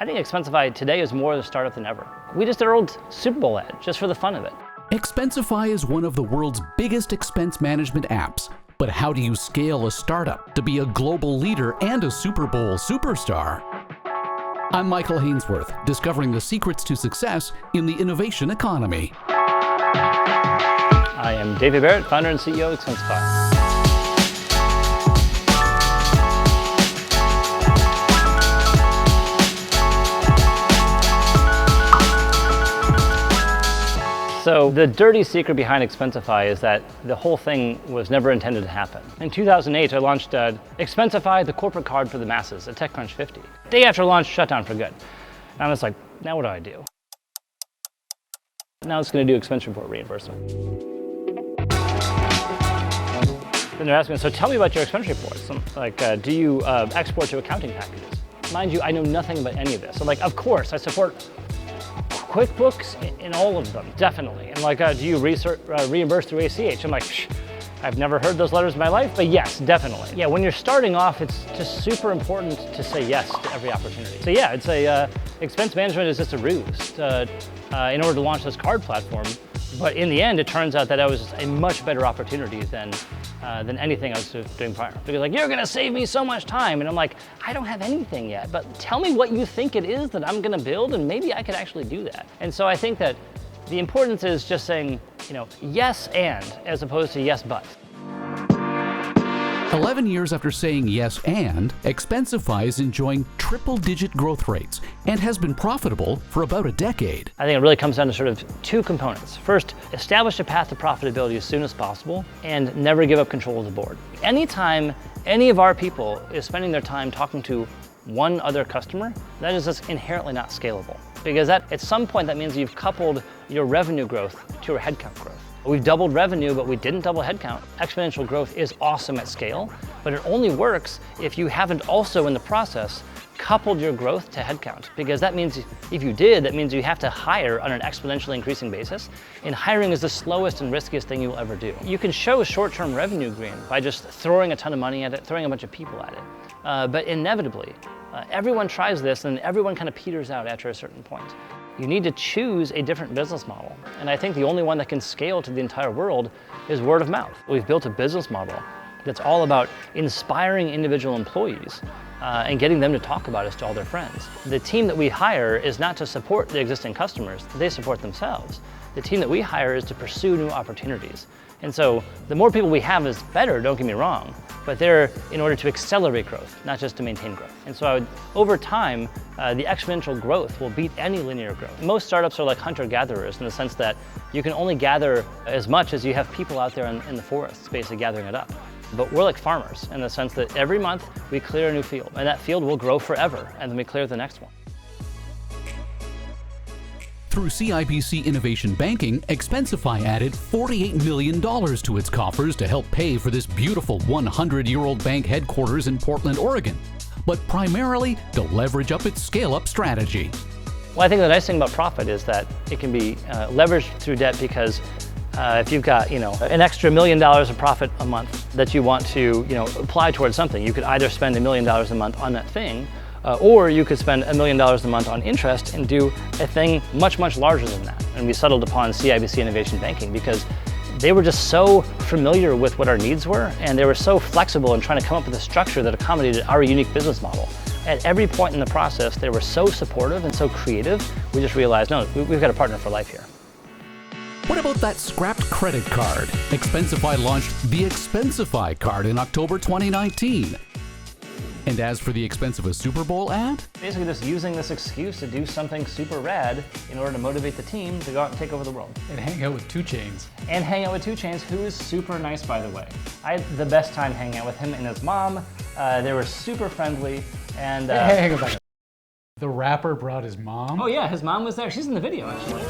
I think Expensify today is more of a startup than ever. We just did our old Super Bowl ad just for the fun of it. Expensify is one of the world's biggest expense management apps. But how do you scale a startup to be a global leader and a Super Bowl superstar? I'm Michael Hainsworth, discovering the secrets to success in the innovation economy. I am David Barrett, founder and CEO of Expensify. So the dirty secret behind Expensify is that the whole thing was never intended to happen. In 2008, I launched Expensify, the corporate card for the masses, at TechCrunch 50. Day after launch, shut down for good. And I was like, now what do? Now it's going to do expense report reimbursement. Then they're asking, so tell me about your expense reports. I'm like, do you export to accounting packages? Mind you, I know nothing about any of this. So like, of course, I support QuickBooks in all of them, definitely. And like, do you reimburse through ACH? I'm like, I've never heard those letters in my life, but yes, definitely. Yeah, when you're starting off, it's just super important to say yes to every opportunity. So yeah, it's expense management is just a ruse in order to launch this card platform. But in the end, it turns out that that was a much better opportunity than anything I was doing prior. Because like, you're gonna save me so much time. And I'm like, I don't have anything yet, but tell me what you think it is that I'm gonna build and maybe I could actually do that. And so I think that the importance is just saying, yes and, as opposed to yes but. 11 years after saying yes and, Expensify is enjoying triple-digit growth rates and has been profitable for about a decade. I think it really comes down to sort of two components. First, establish a path to profitability as soon as possible and never give up control of the board. Anytime any of our people is spending their time talking to one other customer, that is just inherently not scalable. Because at some point that means you've coupled your revenue growth to your headcount growth. We've doubled revenue, but we didn't double headcount. Exponential growth is awesome at scale, but it only works if you haven't also in the process coupled your growth to headcount. Because that means if you did, that means you have to hire on an exponentially increasing basis. And hiring is the slowest and riskiest thing you will ever do. You can show short-term revenue gain by just throwing a ton of money at it, throwing a bunch of people at it. But inevitably, everyone tries this and everyone kind of peters out after a certain point. You need to choose a different business model. And I think the only one that can scale to the entire world is word of mouth. We've built a business model that's all about inspiring individual employees and getting them to talk about us to all their friends. The team that we hire is not to support the existing customers, they support themselves. The team that we hire is to pursue new opportunities. And so the more people we have is better, don't get me wrong, but they're in order to accelerate growth, not just to maintain growth. And so over time, the exponential growth will beat any linear growth. Most startups are like hunter-gatherers in the sense that you can only gather as much as you have people out there in the forests, basically gathering it up. But we're like farmers in the sense that every month we clear a new field, and that field will grow forever, and then we clear the next one. Through CIBC Innovation Banking, Expensify added $48 million to its coffers to help pay for this beautiful 100-year-old bank headquarters in Portland, Oregon, but primarily to leverage up its scale-up strategy. Well, I think the nice thing about profit is that it can be leveraged through debt because if you've got an extra $1 million of profit a month that you want to apply towards something, you could either spend $1 million a month on that thing, or you could spend $1 million a month on interest and do a thing much, much larger than that. And we settled upon CIBC Innovation Banking because they were just so familiar with what our needs were, and they were so flexible in trying to come up with a structure that accommodated our unique business model. At every point in the process, they were so supportive and so creative, we just realized, no, we've got a partner for life here. What about that scrapped credit card? Expensify launched the Expensify card in October 2019. And as for the expense of a Super Bowl ad? Basically just using this excuse to do something super rad in order to motivate the team to go out and take over the world. And hang out with 2 Chainz. And hang out with 2 Chainz, who is super nice, by the way. I had the best time hanging out with him and his mom. They were super friendly and... Hang on a second. The rapper brought his mom? Oh yeah, his mom was there. She's in the video, actually.